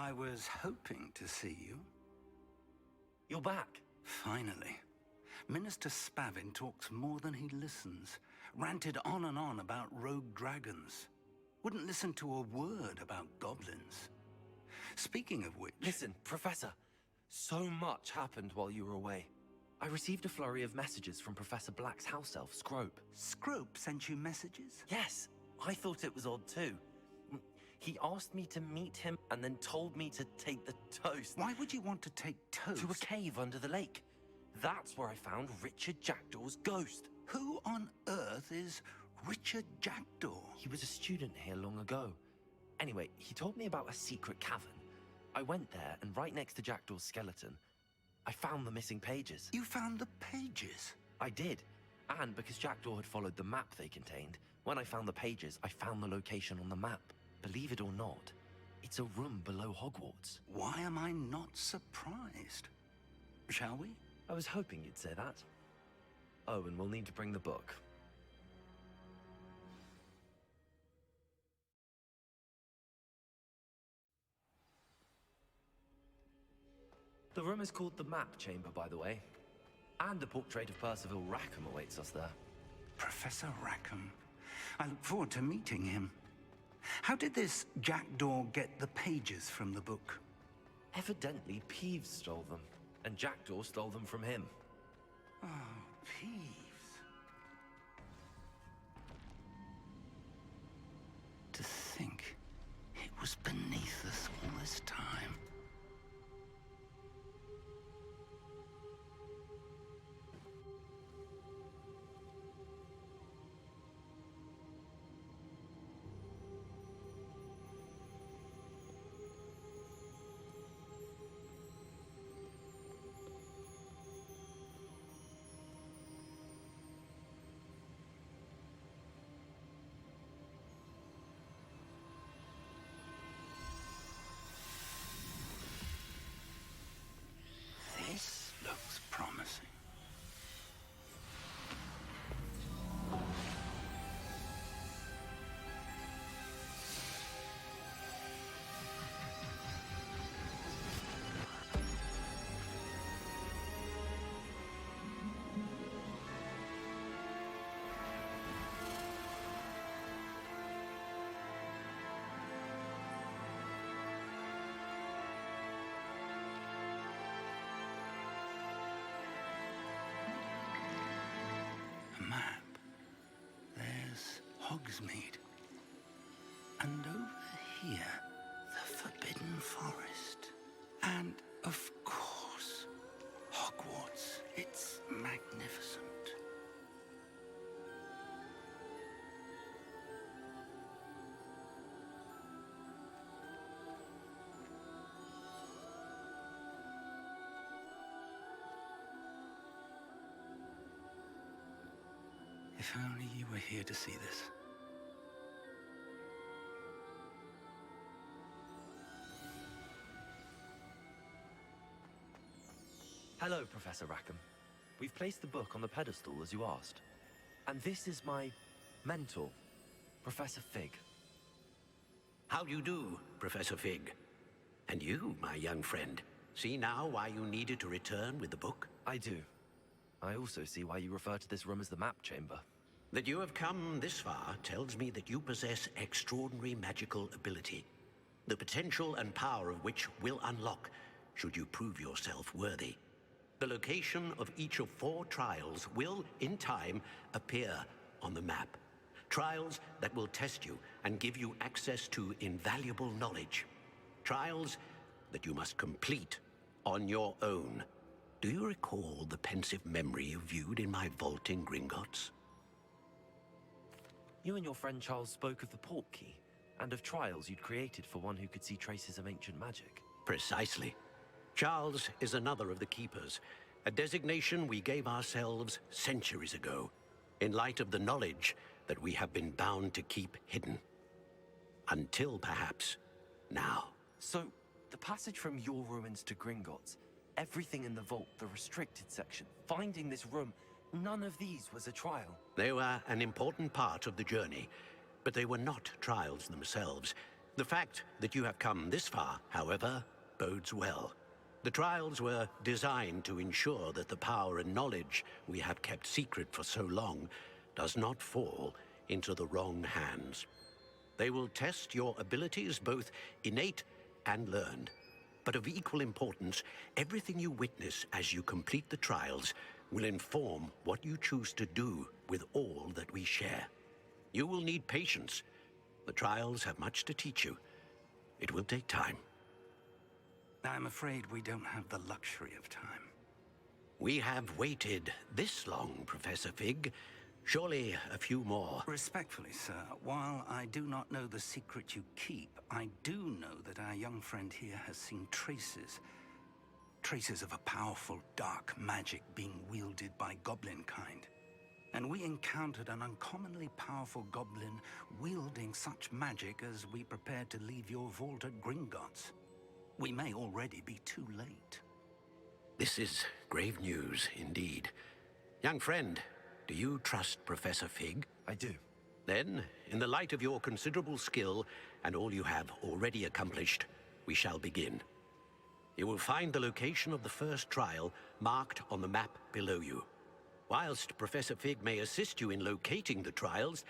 I was hoping to see you. You're back. Finally. Minister Spavin talks more than he listens. Ranted on and on about rogue dragons. Wouldn't listen to a word about goblins. Speaking of which... Listen, Professor. So much happened while you were away. I received a flurry of messages from Professor Black's house elf, Scrope. Scrope sent you messages? Yes, I thought it was odd too. He asked me to meet him and then told me to take the toast. Why would you want to take toast? To a cave under the lake. That's where I found Richard Jackdaw's ghost. Who on earth is Richard Jackdaw? He was a student here long ago. Anyway, he told me about a secret cavern. I went there, and right next to Jackdaw's skeleton, I found the missing pages. You found the pages? I did. And because Jackdaw had followed the map they contained, when I found the pages, I found the location on the map. Believe it or not, it's a room below Hogwarts. Why am I not surprised? Shall we? I was hoping you'd say that. Oh, and we'll need to bring the book. The room is called the Map Chamber, by the way. And a portrait of Percival Rackham awaits us there. Professor Rackham. I look forward to meeting him. How did this Jackdaw get the pages from the book? Evidently, Peeves stole them, and Jackdaw stole them from him. Oh, Peeves. To think it was beneath us all this time. This looks promising. Map. There's Hogsmeade. And over here, the Forbidden Forest. And, of course, Hogwarts. It's magnificent. If only you were here to see this. Hello, Professor Rackham. We've placed the book on the pedestal as you asked. And this is my mentor, Professor Fig. How do you do, Professor Fig? And you, my young friend, see now why you needed to return with the book? I do. I also see why you refer to this room as the Map Chamber. That you have come this far tells me that you possess extraordinary magical ability, the potential and power of which will unlock should you prove yourself worthy. The location of each of 4 trials will, in time, appear on the map. Trials that will test you and give you access to invaluable knowledge. Trials that you must complete on your own. Do you recall the pensive memory you viewed in my vault in Gringotts? You and your friend Charles spoke of the port key, and of trials you'd created for one who could see traces of ancient magic. Precisely. Charles is another of the Keepers, a designation we gave ourselves centuries ago, in light of the knowledge that we have been bound to keep hidden. Until, perhaps, now. So, the passage from your ruins to Gringotts, everything in the vault, the restricted section, finding this room, none of these was a trial. They were an important part of the journey, but they were not trials themselves. The fact that you have come this far, however, bodes well. The trials were designed to ensure that the power and knowledge we have kept secret for so long does not fall into the wrong hands. They will test your abilities, both innate and learned. But of equal importance, everything you witness as you complete the trials will inform what you choose to do with all that we share. You will need patience. The trials have much to teach you. It will take time. I'm afraid we don't have the luxury of time. We have waited this long, Professor Fig. Surely a few more. Respectfully, sir, while I do not know the secret you keep, I do know that our young friend here has seen traces. Traces of a powerful dark magic being wielded by goblin kind. And we encountered an uncommonly powerful goblin wielding such magic as we prepared to leave your vault at Gringotts. We may already be too late. This is grave news indeed. Young friend, do you trust Professor Fig? I do. Then, in the light of your considerable skill and all you have already accomplished, we shall begin. You will find the location of the first trial marked on the map below you. Whilst Professor Fig may assist you in locating the trials,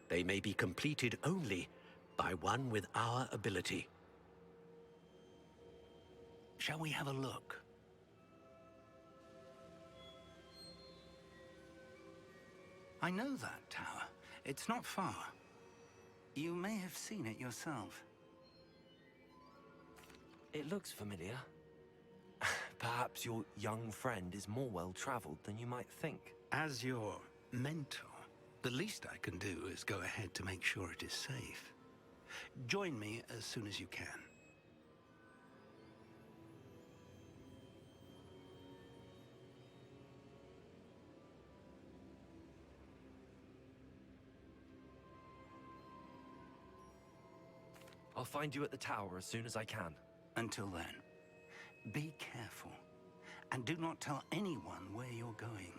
they may be completed only by one with our ability. Shall we have a look? I know that tower. It's not far. You may have seen it yourself. It looks familiar. Perhaps your young friend is more well-traveled than you might think. As your mentor, the least I can do is go ahead to make sure it is safe. Join me as soon as you can. I'll find you at the tower as soon as I can. Until then, be careful, and do not tell anyone where you're going.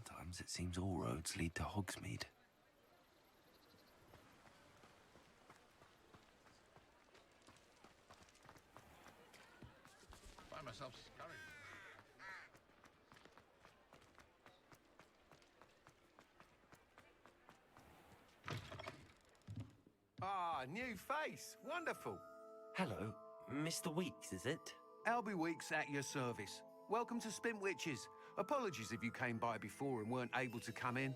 Sometimes it seems all roads lead to Hogsmeade. Find myself scurrying. Ah, new face. Wonderful. Hello, Mr. Weeks, is it? Albie Weeks at your service. Welcome to Spintwitches. Apologies if you came by before and weren't able to come in.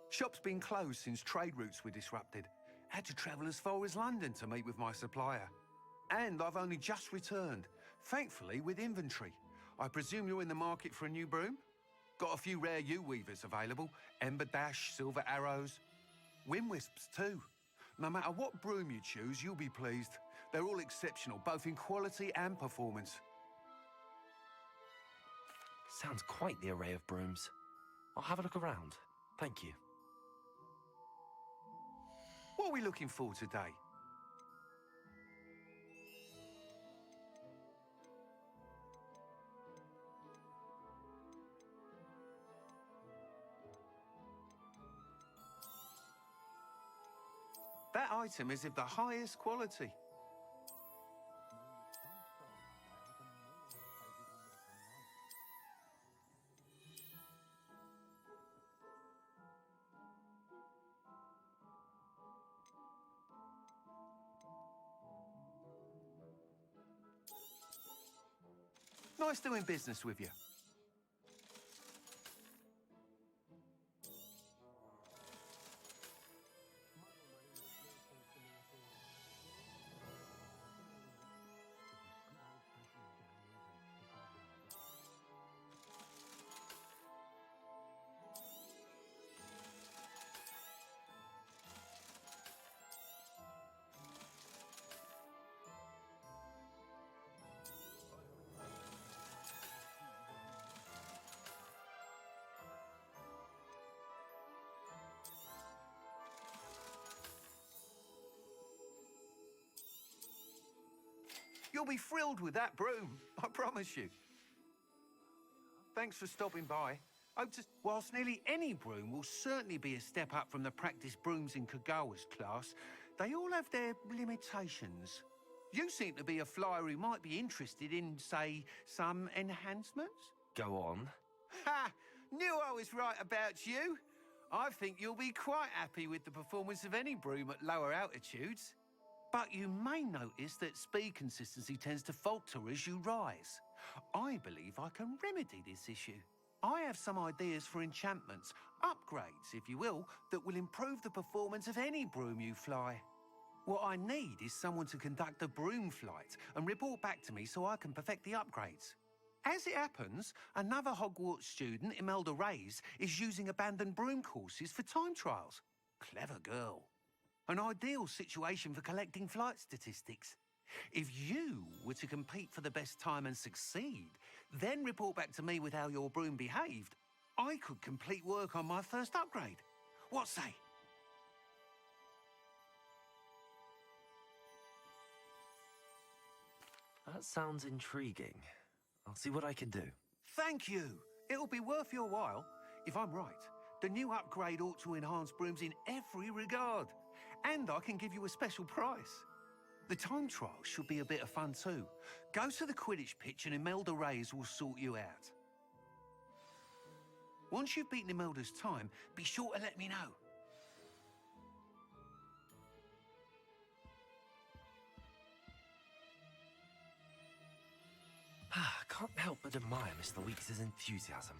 Shop's been closed since trade routes were disrupted. Had to travel as far as London to meet with my supplier. And I've only just returned, thankfully with inventory. I presume you're in the market for a new broom? Got a few rare U-weavers available. Ember Dash, Silver Arrows. Wind Wisps too. No matter what broom you choose, you'll be pleased. They're all exceptional, both in quality and performance. Sounds quite the array of brooms. I'll have a look around. Thank you. What are we looking for today? That item is of the highest quality. Nice doing business with you. You'll be thrilled with that broom, I promise you. Thanks for stopping by. Whilst nearly any broom will certainly be a step up from the practice brooms in Kagawa's class, they all have their limitations. You seem to be a flyer who might be interested in, say, some enhancements? Go on. Ha! Knew I was right about you. I think you'll be quite happy with the performance of any broom at lower altitudes. But you may notice that speed consistency tends to falter as you rise. I believe I can remedy this issue. I have some ideas for enchantments, upgrades, if you will, that will improve the performance of any broom you fly. What I need is someone to conduct a broom flight and report back to me so I can perfect the upgrades. As it happens, another Hogwarts student, Imelda Reyes, is using abandoned broom courses for time trials. Clever girl. An ideal situation for collecting flight statistics. If you were to compete for the best time and succeed, then report back to me with how your broom behaved, I could complete work on my first upgrade. What say? That sounds intriguing. I'll see what I can do. Thank you. It'll be worth your while. If I'm right, the new upgrade ought to enhance brooms in every regard. And I can give you a special price. The time trial should be a bit of fun too. Go to the Quidditch pitch and Imelda Reyes will sort you out. Once you've beaten Imelda's time, be sure to let me know. Can't help but admire Mr. Weeks' enthusiasm.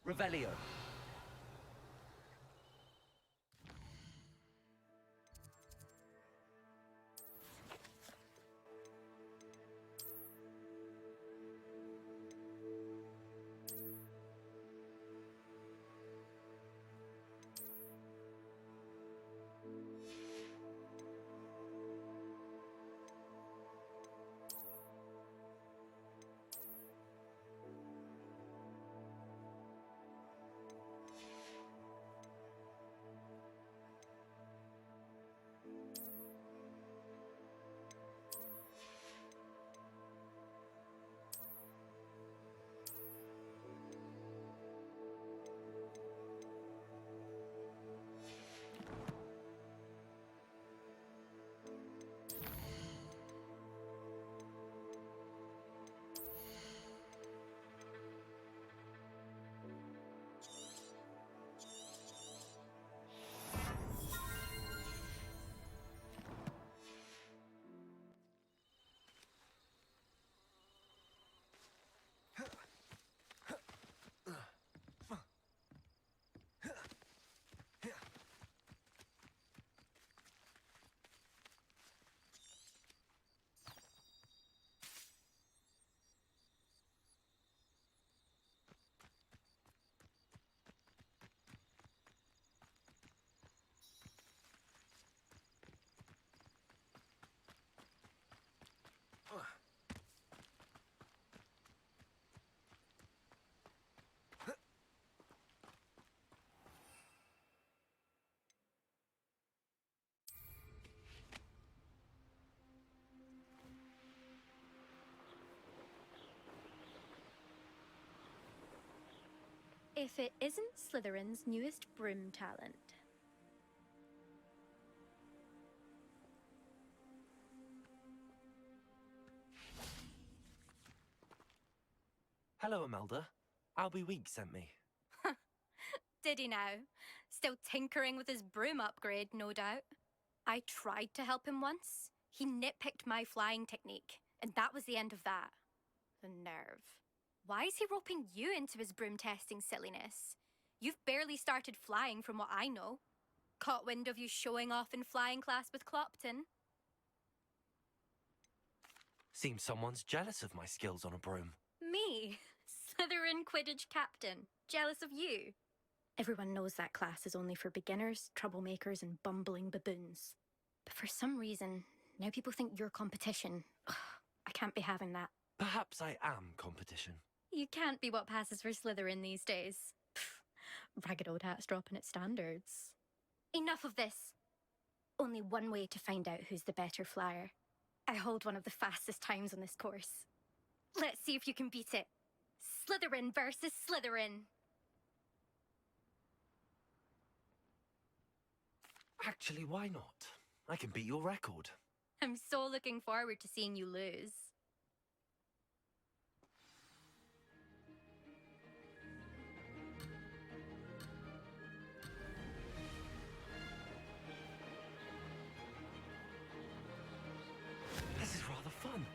Revelio. If it isn't Slytherin's newest broom talent. Hello, Imelda. Albie Weeks sent me. Did he now? Still tinkering with his broom upgrade, no doubt. I tried to help him once. He nitpicked my flying technique, and that was the end of that. The nerve. Why is he roping you into his broom testing silliness? You've barely started flying from what I know. Caught wind of you showing off in flying class with Clopton. Seems someone's jealous of my skills on a broom. Me? Slytherin Quidditch captain. Jealous of you? Everyone knows that class is only for beginners, troublemakers, and bumbling baboons. But for some reason, now people think you're competition. Ugh, I can't be having that. Perhaps I am competition. You can't be what passes for Slytherin these days. Pff, ragged old hat's dropping its standards. Enough of this. Only one way to find out who's the better flyer. I hold one of the fastest times on this course. Let's see if you can beat it. Slytherin versus Slytherin. Actually, why not? I can beat your record. I'm so looking forward to seeing you lose. This is rather fun.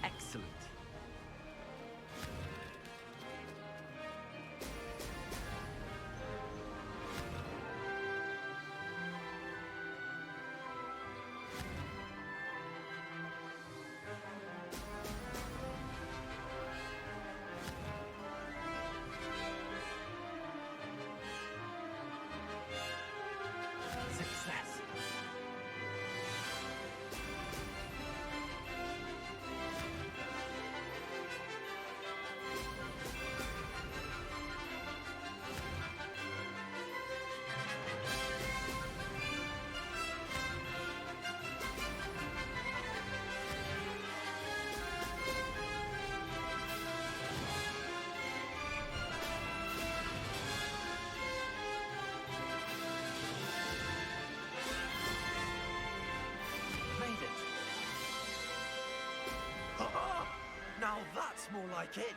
Excellent. Success. Made it. Now that's more like it.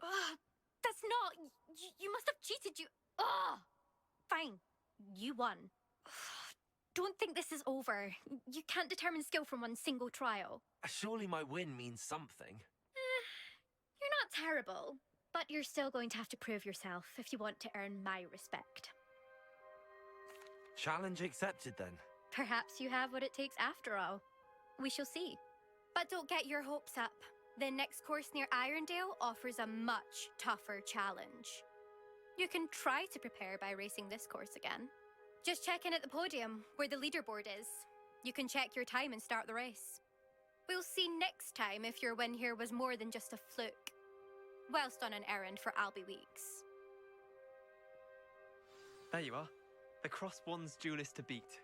Ugh, that's not... You must have cheated, you... Ugh! Fine. You won. Don't think this is over. You can't determine skill from one single trial. Surely my win means something. You're not terrible, but you're still going to have to prove yourself if you want to earn my respect. Challenge accepted then. Perhaps you have what it takes after all. We shall see. But don't get your hopes up. The next course near Irondale offers a much tougher challenge. You can try to prepare by racing this course again. Just check in at the podium, where the leaderboard is. You can check your time and start the race. We'll see next time if your win here was more than just a fluke. Whilst on an errand for Albie Weeks. There you are. The Cross One's duelist to beat.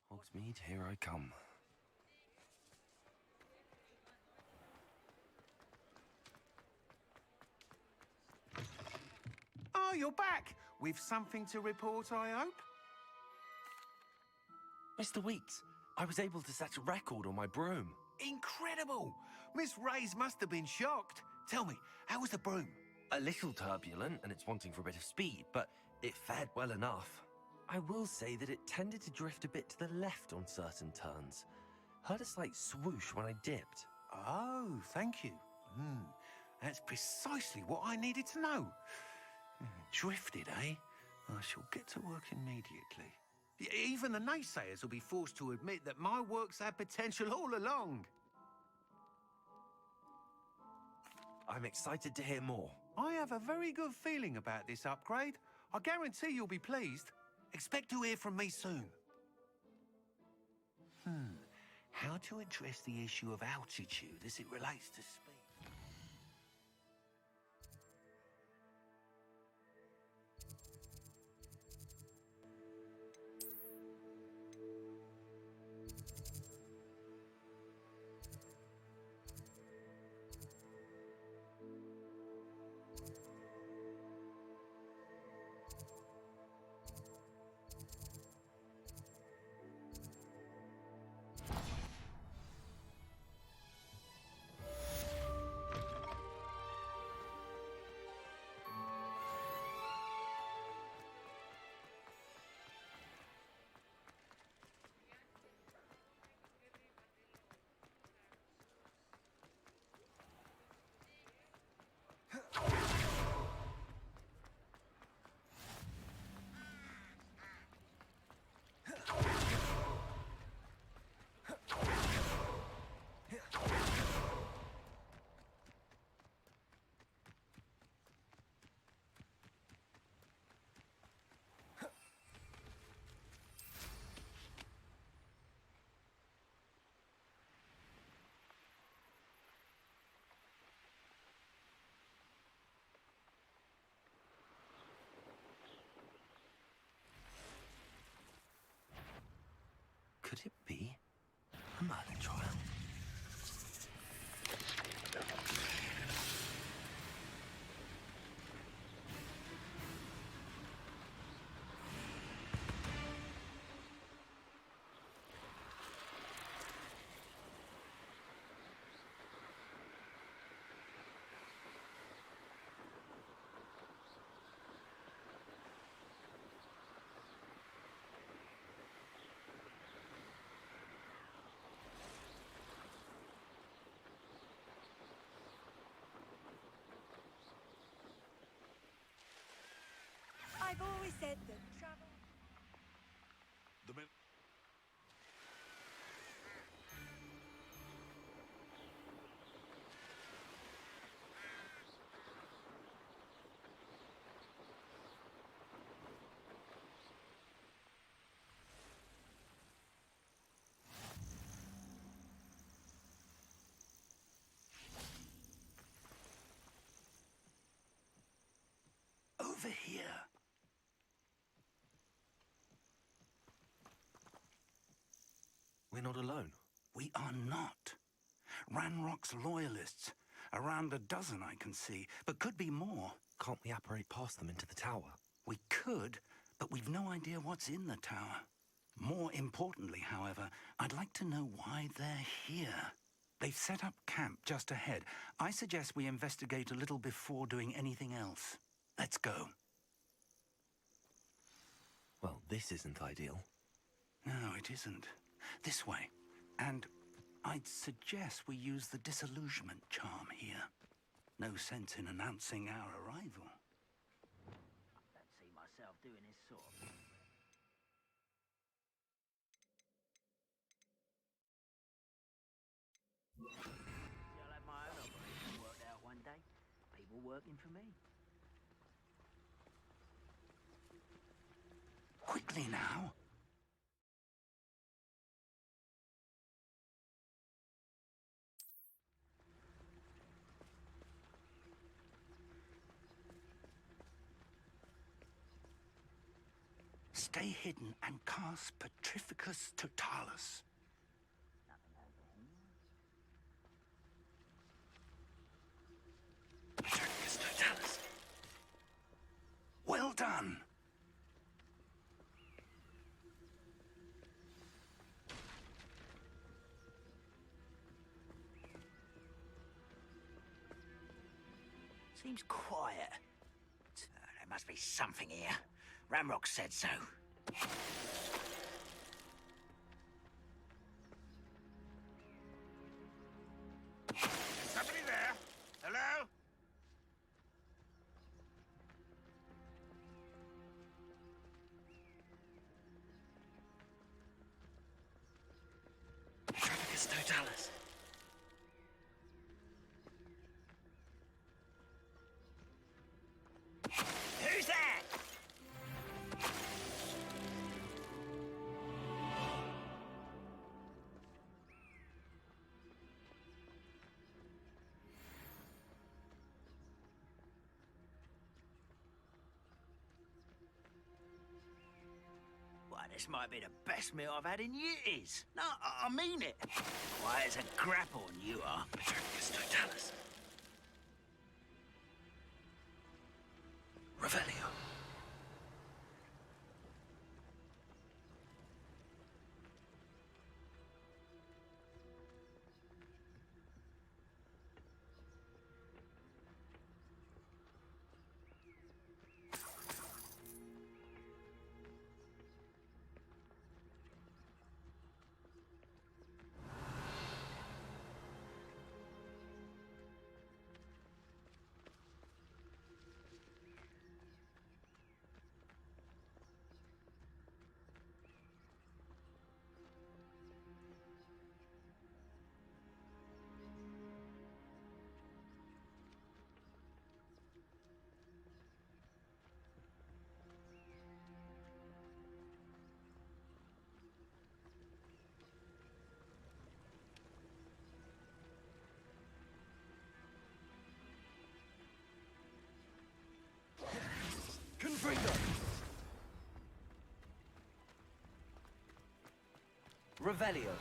Hogsmeade, here I come. Oh, you're back! With something to report, I hope? Mr. Weeks, I was able to set a record on my broom. Incredible! Miss Ray's must have been shocked. Tell me, how was the broom? A little turbulent, and it's wanting for a bit of speed, but it fared well enough. I will say that it tended to drift a bit to the left on certain turns. Heard a slight swoosh when I dipped. Oh, thank you. That's precisely what I needed to know. Drifted, eh? I shall get to work immediately. Even the naysayers will be forced to admit that my work's had potential all along. I'm excited to hear more. I have a very good feeling about this upgrade. I guarantee you'll be pleased. Expect to hear from me soon. How to address the issue of altitude as it relates to speed? Could it be a Merlin trial? I've always said that travel... over here. We're not alone. We are not. Ranrock's loyalists. Around a dozen I can see, but could be more. Can't we apparate past them into the tower? We could, but we've no idea what's in the tower. More importantly, however, I'd like to know why they're here. They've set up camp just ahead. I suggest we investigate a little before doing anything else. Let's go. Well, this isn't ideal. No, it isn't. This way. And I'd suggest we use the disillusionment charm here. No sense in announcing our arrival. I don't see myself doing this sort of thing. See, I'll have my own operation worked out one day. People working for me. Quickly now. Stay hidden and cast Petrificus Totalis. Petrificus Totalis. Well done. Seems quiet. There must be something here. Ramrock said so. Somebody there? Hello? Petrificus Totalis. Who's that? Why, this might be the best meal I've had in years. No, I mean it. Why, it's a grapple, you are. Petrificus Totalis. Revelio. Confringo! Revelio.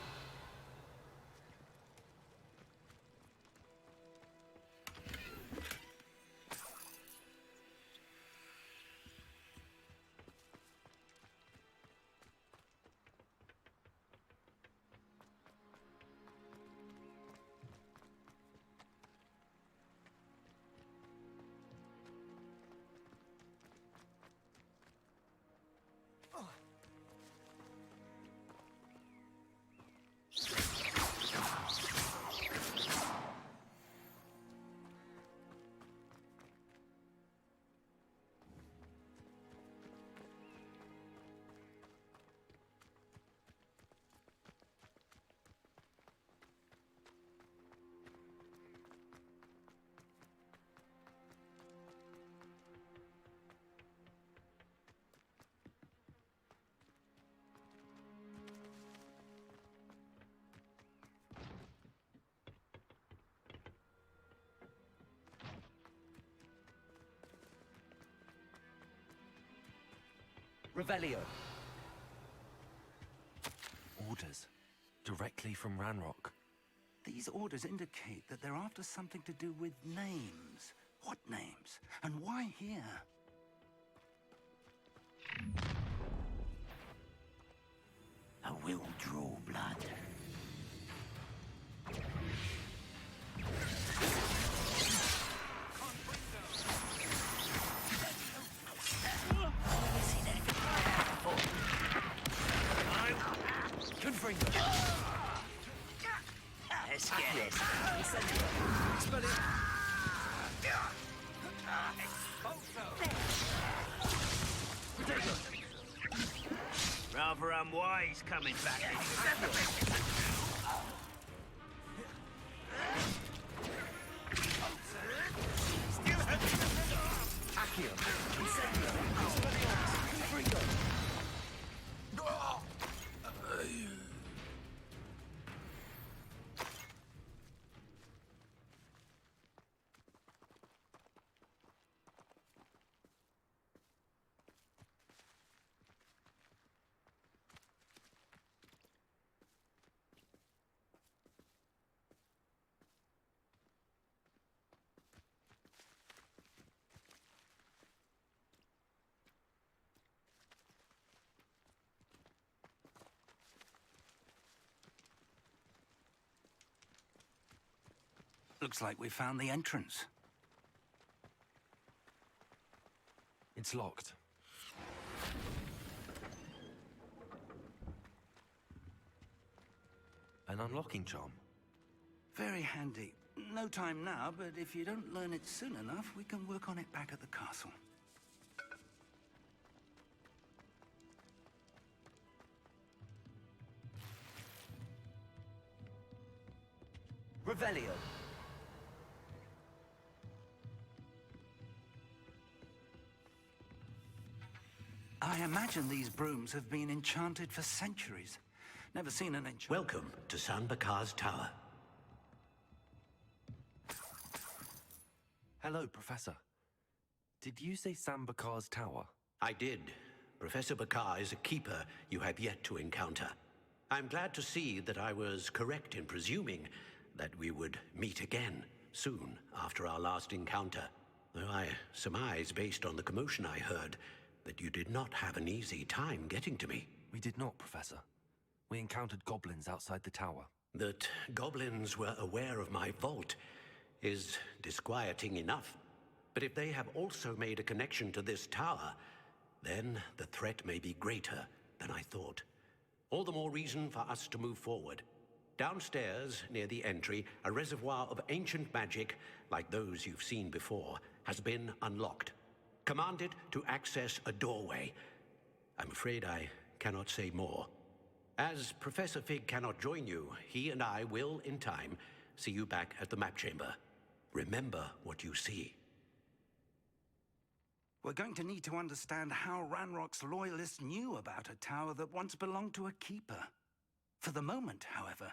Revelio. Orders. Directly from Ranrock. These orders indicate that they're after something to do with names. What names? And why here? I will draw blood. Confringo. Let's get it. Rather unwise coming back. Accio. Incendio. Confringo. Looks like we found the entrance. It's locked. An unlocking charm. Very handy. No time now, but if you don't learn it soon enough, we can work on it back at the castle. Revelio. I imagine these brooms have been enchanted for centuries. Never seen an enchant. Welcome to San Bakar's Tower. Hello, Professor. Did you say Sam Bakar's tower? I did. Professor Bakar is a keeper you have yet to encounter. I'm glad to see that I was correct in presuming that we would meet again soon after our last encounter. Though I surmise, based on the commotion I heard, that you did not have an easy time getting to me. We did not, Professor. We encountered goblins outside the tower. That goblins were aware of my vault is disquieting enough. But if they have also made a connection to this tower, then the threat may be greater than I thought. All the more reason for us to move forward. Downstairs, near the entry, a reservoir of ancient magic, like those you've seen before, has been unlocked. Commanded to access a doorway. I'm afraid I cannot say more. As Professor Fig cannot join you, he and I will, in time, see you back at the map chamber. Remember what you see. We're going to need to understand how Ranrock's loyalists knew about a tower that once belonged to a keeper. For the moment, however,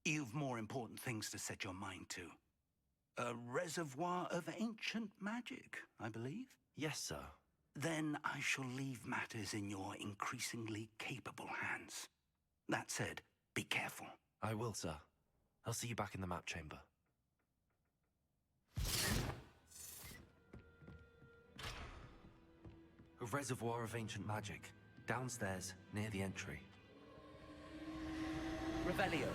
you've more important things to set your mind to. A reservoir of ancient magic, I believe? Yes, sir. Then I shall leave matters in your increasingly capable hands. That said, be careful. I will, sir. I'll see you back in the map chamber. A reservoir of ancient magic. Downstairs, near the entry. Revelio.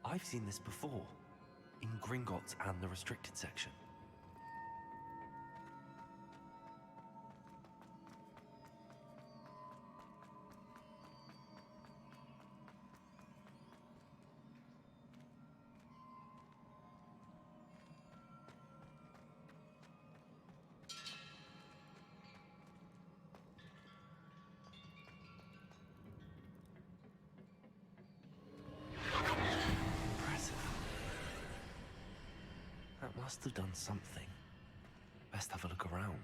I've seen this before, in Gringotts and the restricted section. That must have done something. Best have a look around.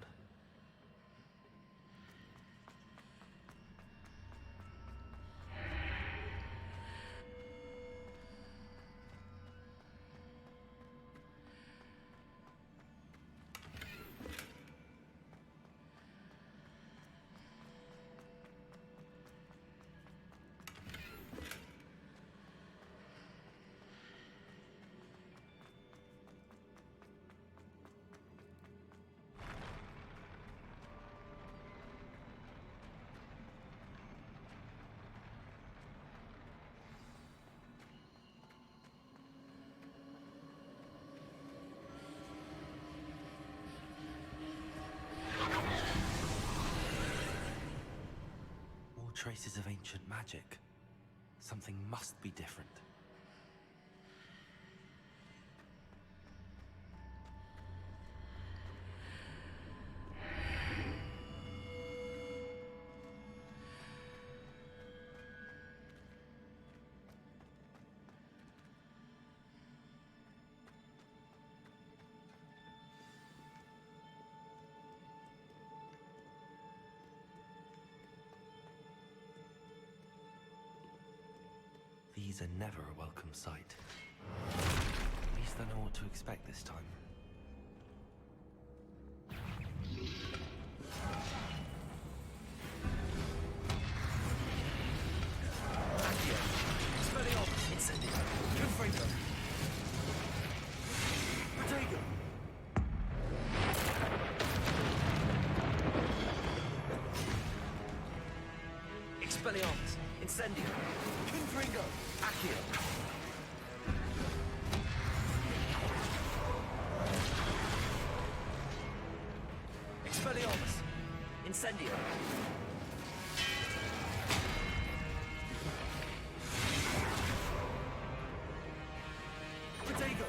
Traces of ancient magic. Something must be different. These are never a welcome sight. At least I know what to expect this time. Expelliarmus, Incendio, Confringo, Accio. Expelliarmus, Incendio. Protego.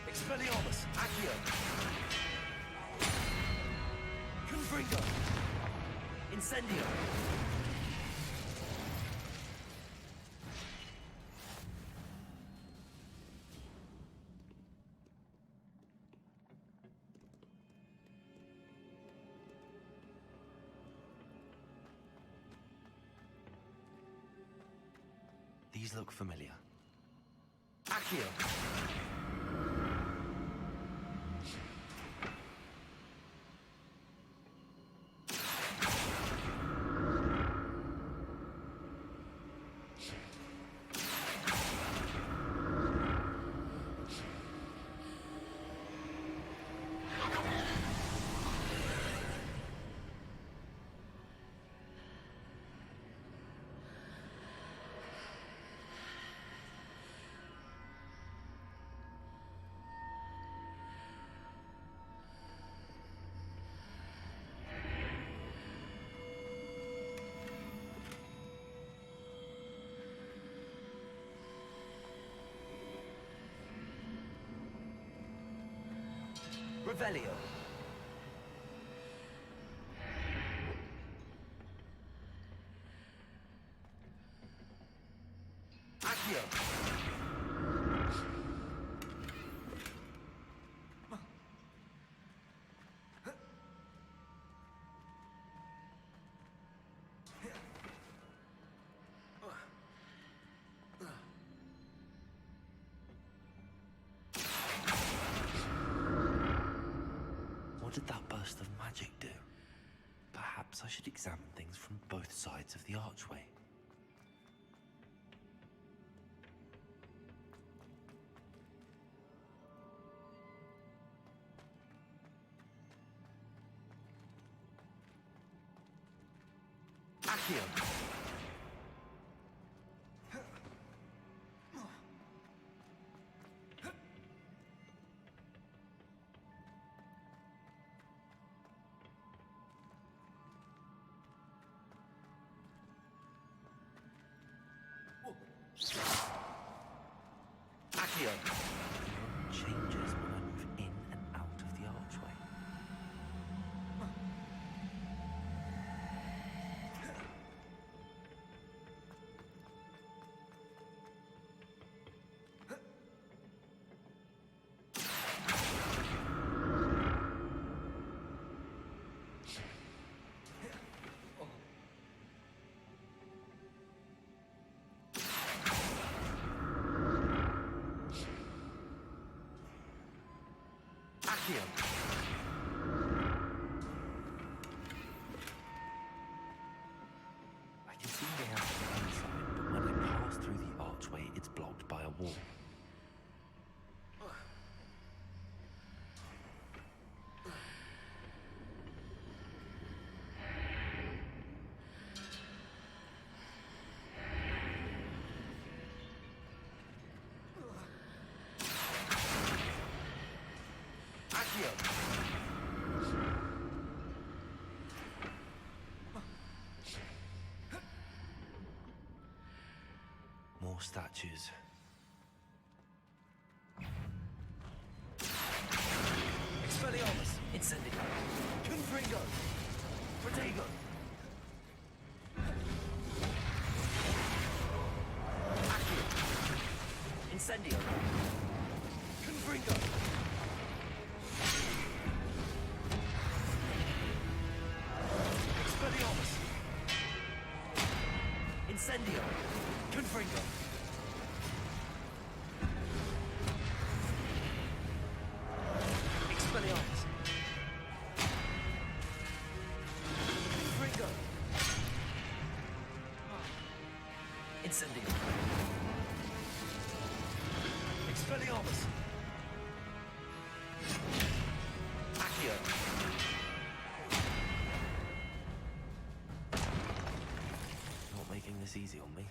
Expelliarmus, Accio. Confringo. Incendio! These look familiar. Accio! Revelio. Accio. What did that burst of magic do? Perhaps I should examine things from both sides of the archway. Accio. Accio. Changes when I move in and out of the archway. Accio. I can see the way out to the inside, but when I pass through the archway, it's blocked by a wall. Accio. More statues. Expelliarmus. Incendio. Confringo. Protego. Accio. Incendio. Confringo. Expelliarmus. Incendio. Confringo. Expelliarmus. Confringo. Incendio. Expelliarmus. Accio. Not making this easy on me.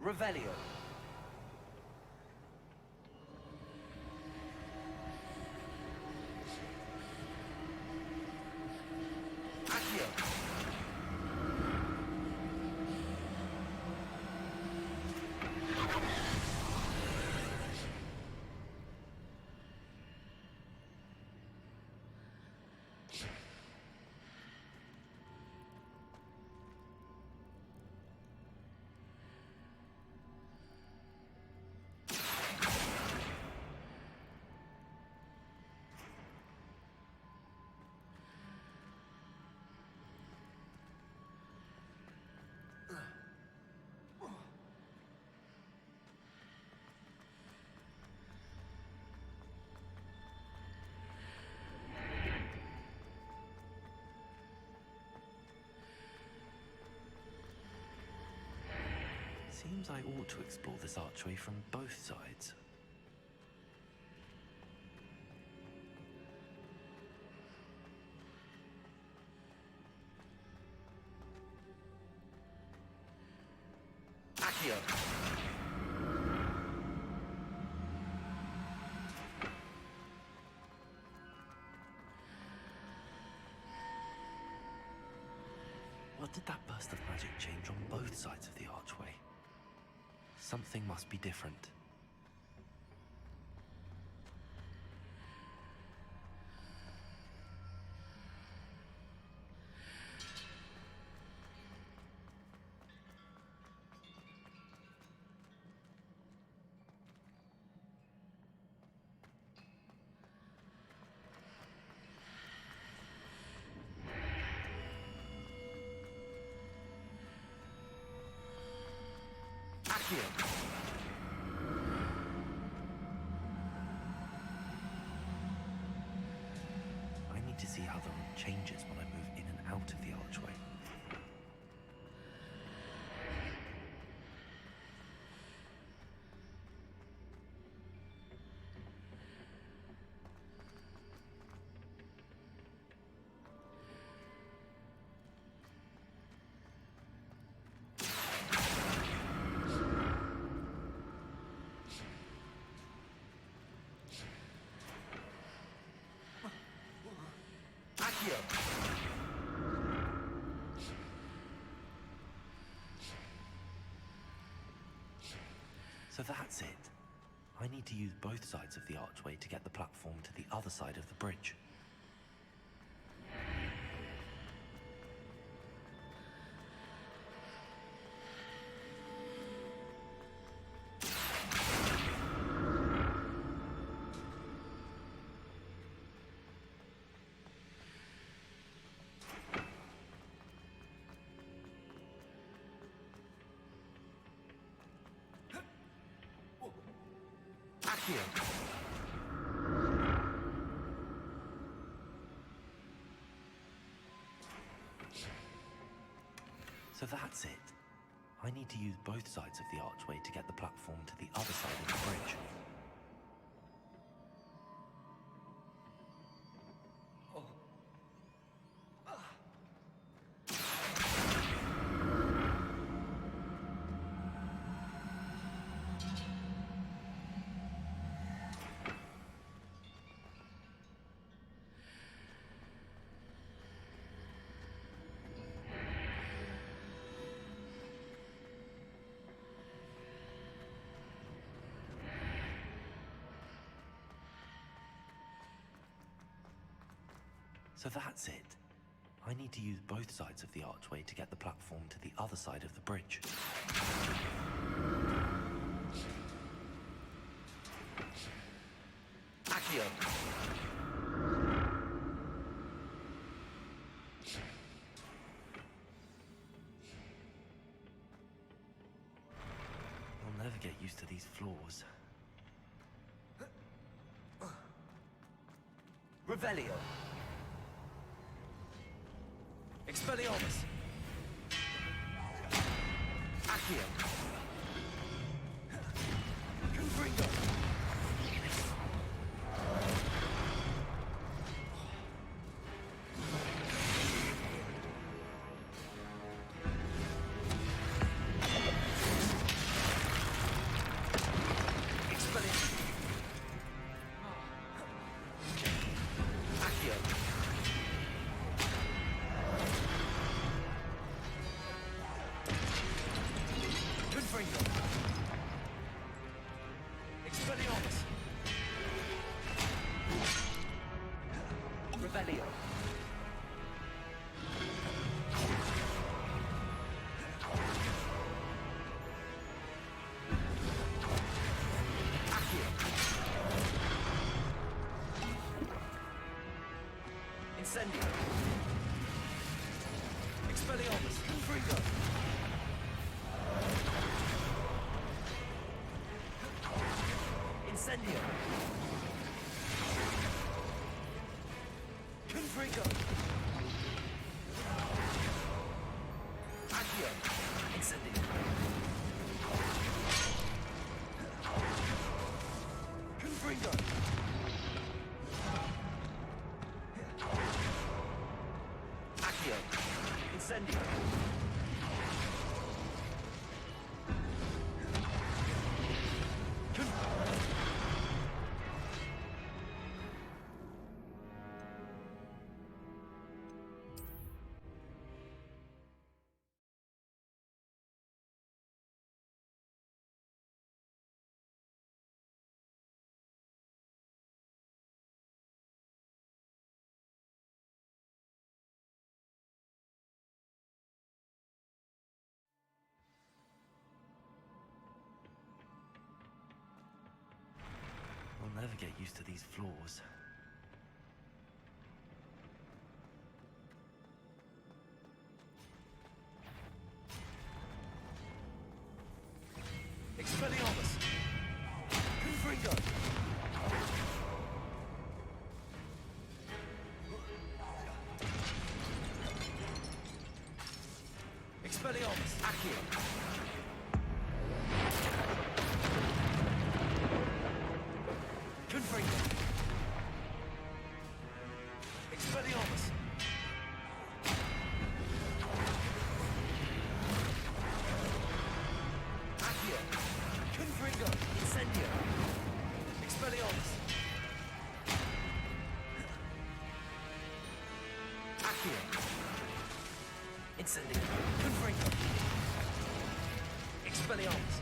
Revelio. Accio. Seems I ought to explore this archway from both sides. Accio. What did that burst of magic change on both sides of the archway? Something must be different. Accio. I need to see how the room changes when I move in and out of the archway. Accio. So that's it. I need to use both sides of the archway to get the platform to the other side of the bridge. Accio. So that's it. I need to use both sides of the archway to get the platform to the other side of the bridge. So that's it. I need to use both sides of the archway to get the platform to the other side of the bridge. Accio. I'll never get used to these floors. Revelio. Expelliarmus. Accio. Confringo. Expelliarmus. Accio. Confringo. Expelliarmus. Revelio. Accio. Incendio. Expelliarmus. Confringo. Incendio. Confringo. Accio. Incendio. Accio. Incendio. I'll never get used to these floors. Expelliarmus. Confringo. Expelliarmus. Accio. Confringo. Expelliarmus. Accio. Confringo. Incendio. Expelliarmus. Accio. Incendio. Confringo. Expelliarmus.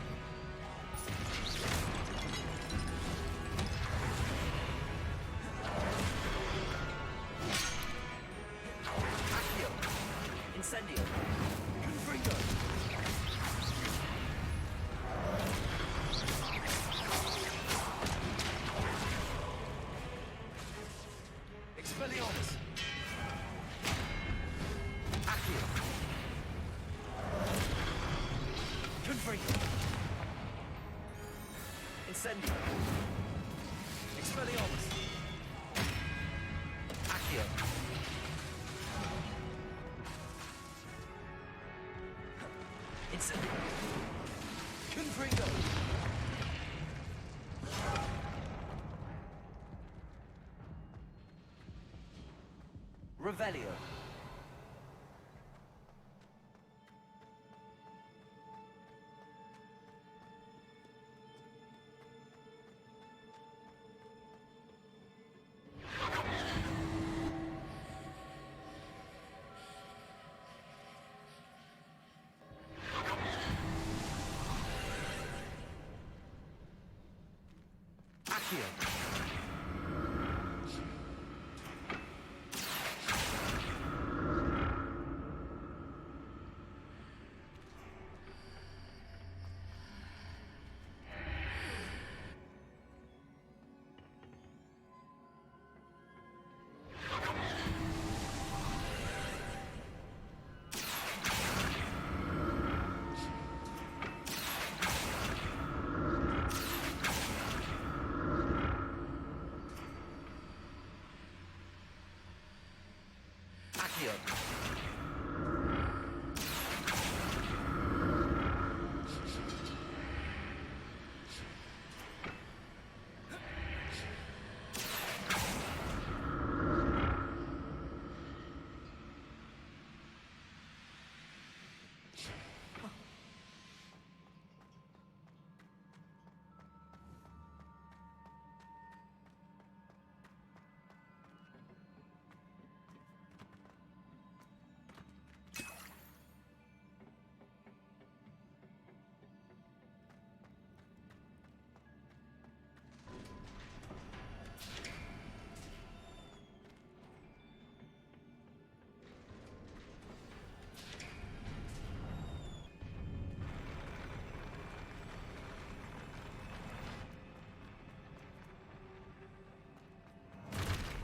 Accio. Incendio. Confringo. Expelliarmus. Accio. Confringo. Incendio. Expelliarmus. Accio. Incendio. Confringo. Revelio. Accio. Accio.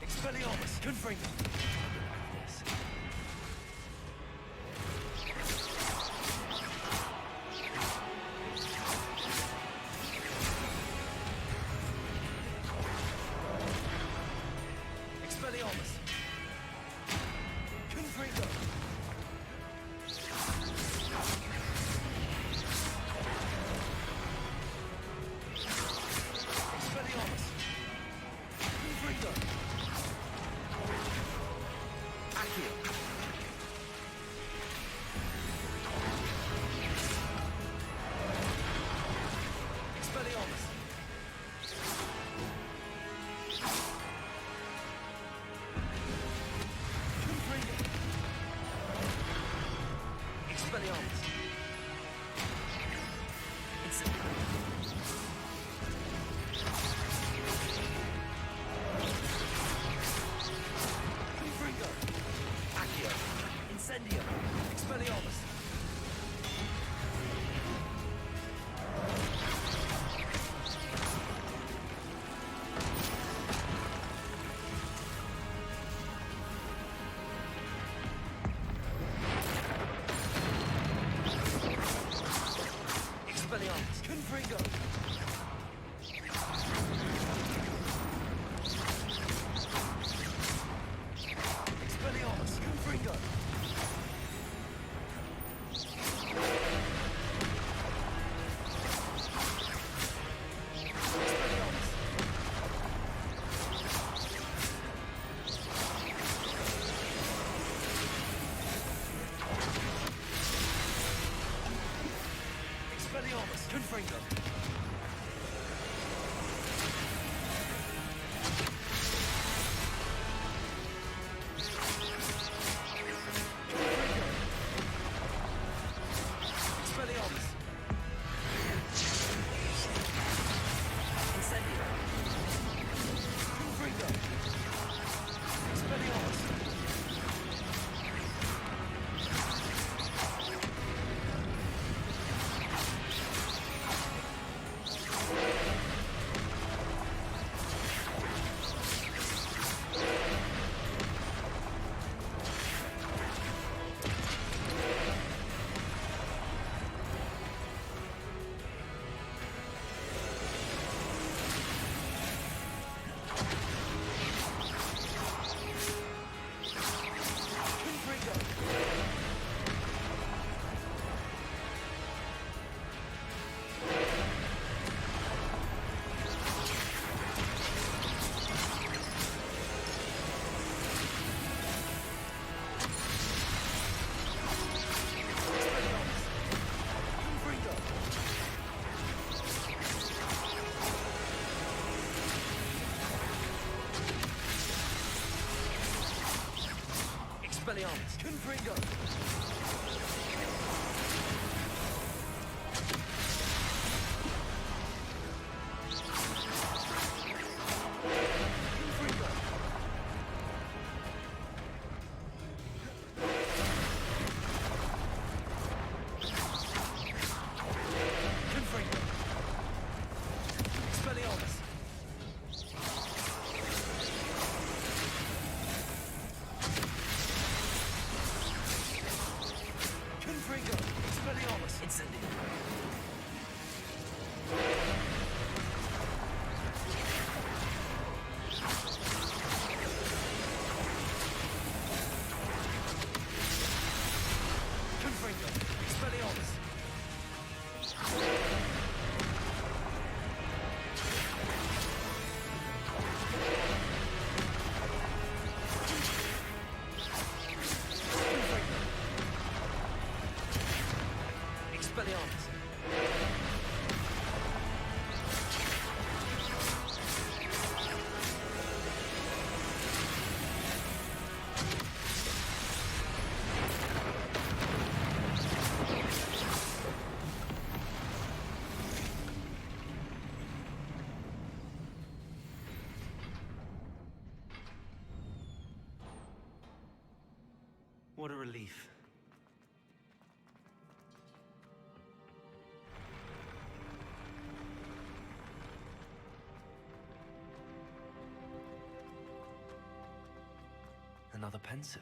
Expelliarmus. Confringo. Yes. Expelliarmus. Confringo. Expelliarmus. Confringo. Expelliarmus. Confringo. Accio. Incendio. Expelliarmus. Expelliarmus. Confringo. Expelliarmus. Confringo. Expelliarmus. Expelliarmus. Confringo. Expelliarmus. Incendio. Confringo. Expelliarmus. Confringo. Expelliarmus. Confringo. Expelliarmus. Confringo. Confringo. Confringo. Expelliarmus. Confringo. Expelliarmus. Incendio. Confringo. Expelliarmus. Confringo. Expelliarmus. What a relief. Another pensive.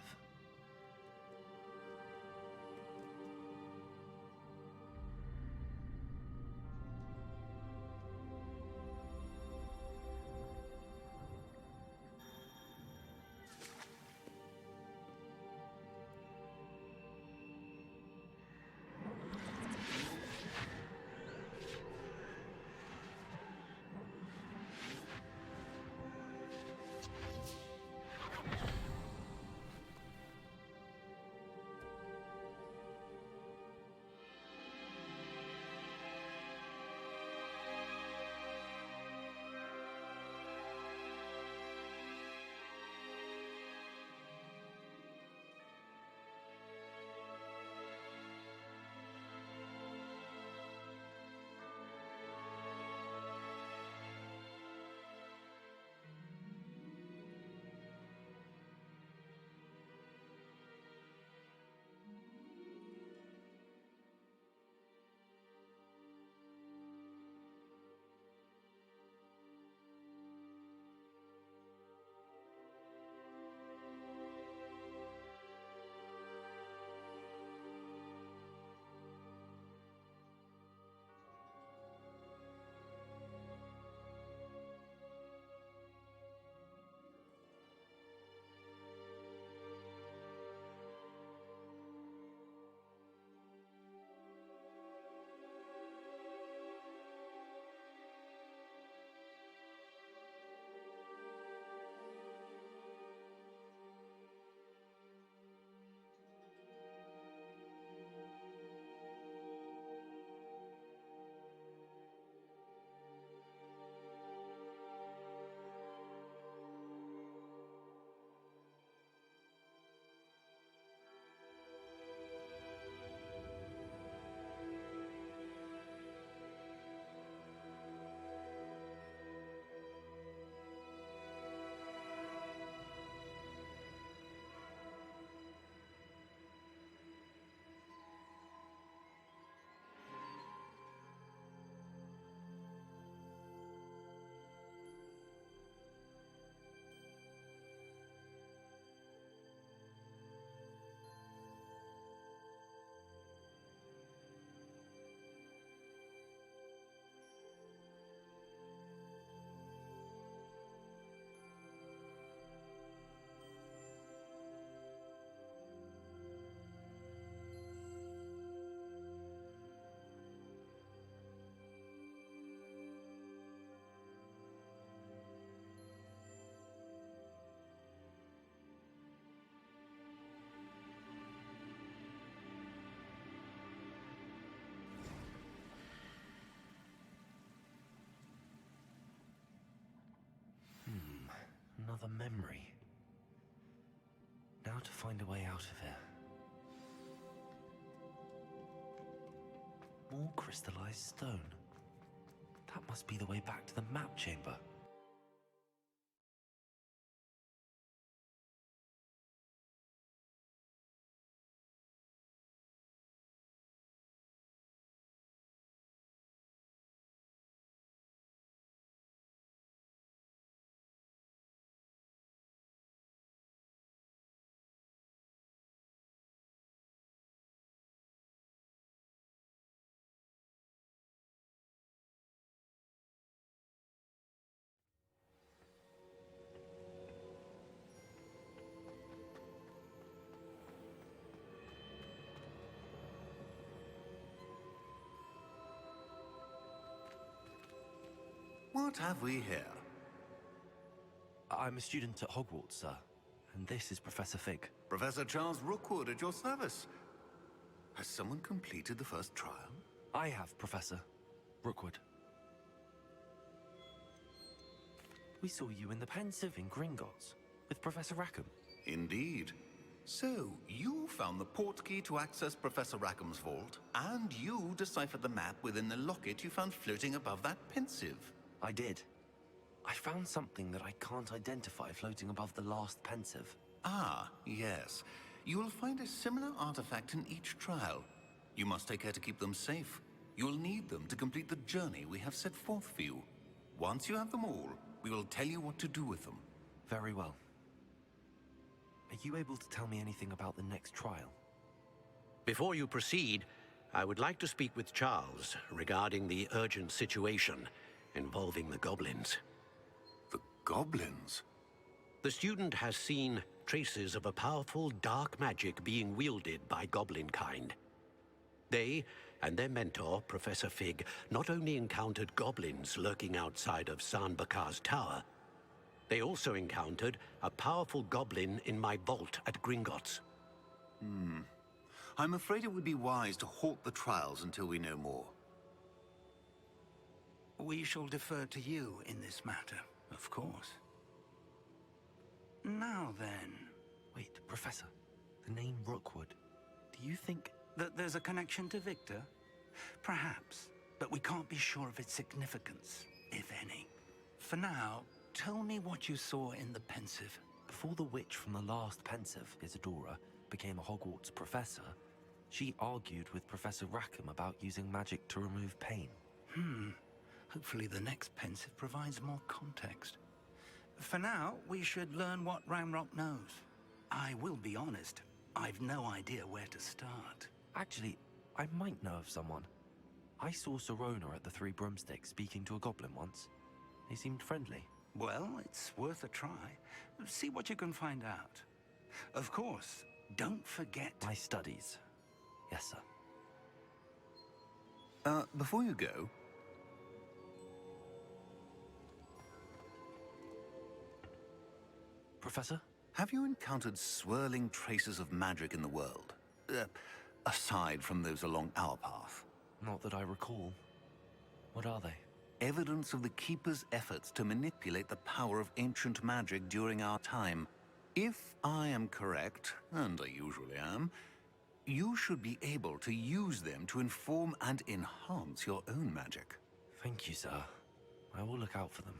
Another memory. Now to find a way out of here. More crystallized stone. That must be the way back to the map chamber. What have we here? I'm a student at Hogwarts, sir. And this is Professor Fig. Professor Charles Rookwood at your service. Has someone completed the first trial? I have, Professor Rookwood. We saw you in the Pensieve in Gringotts with Professor Rackham. Indeed. So, you found the portkey to access Professor Rackham's vault, and you deciphered the map within the locket you found floating above that Pensieve. I did. I found something that I can't identify floating above the last Pensieve. Ah, yes. You will find a similar artifact in each trial. You must take care to keep them safe. You will need them to complete the journey we have set forth for you. Once you have them all, we will tell you what to do with them. Very well. Are you able to tell me anything about the next trial? Before you proceed, I would like to speak with Charles regarding the urgent situation involving the goblins. The goblins? The student has seen traces of a powerful dark magic being wielded by goblin kind. They and their mentor, Professor Fig, not only encountered goblins lurking outside of San Bakar's tower, they also encountered a powerful goblin in my vault at Gringotts. I'm afraid it would be wise to halt the trials until we know more. We shall defer to you in this matter, of course. Now then... Wait, Professor. The name Rookwood. Do you think... that there's a connection to Victor? Perhaps, but we can't be sure of its significance, if any. For now, tell me what you saw in the Pensieve. Before the witch from the last Pensieve, Isadora, became a Hogwarts professor, she argued with Professor Rackham about using magic to remove pain. Hopefully the next Pensieve provides more context. For now, we should learn what Ramrock knows. I will be honest, I've no idea where to start. Actually, I might know of someone. I saw Serona at the Three Broomsticks speaking to a goblin once. They seemed friendly. Well, it's worth a try. See what you can find out. Of course, don't forget... My studies. Yes, sir. Before you go... Professor? Have you encountered swirling traces of magic in the world? Aside from those along our path? Not that I recall. What are they? Evidence of the Keeper's efforts to manipulate the power of ancient magic during our time. If I am correct, and I usually am, you should be able to use them to inform and enhance your own magic. Thank you, sir. I will look out for them.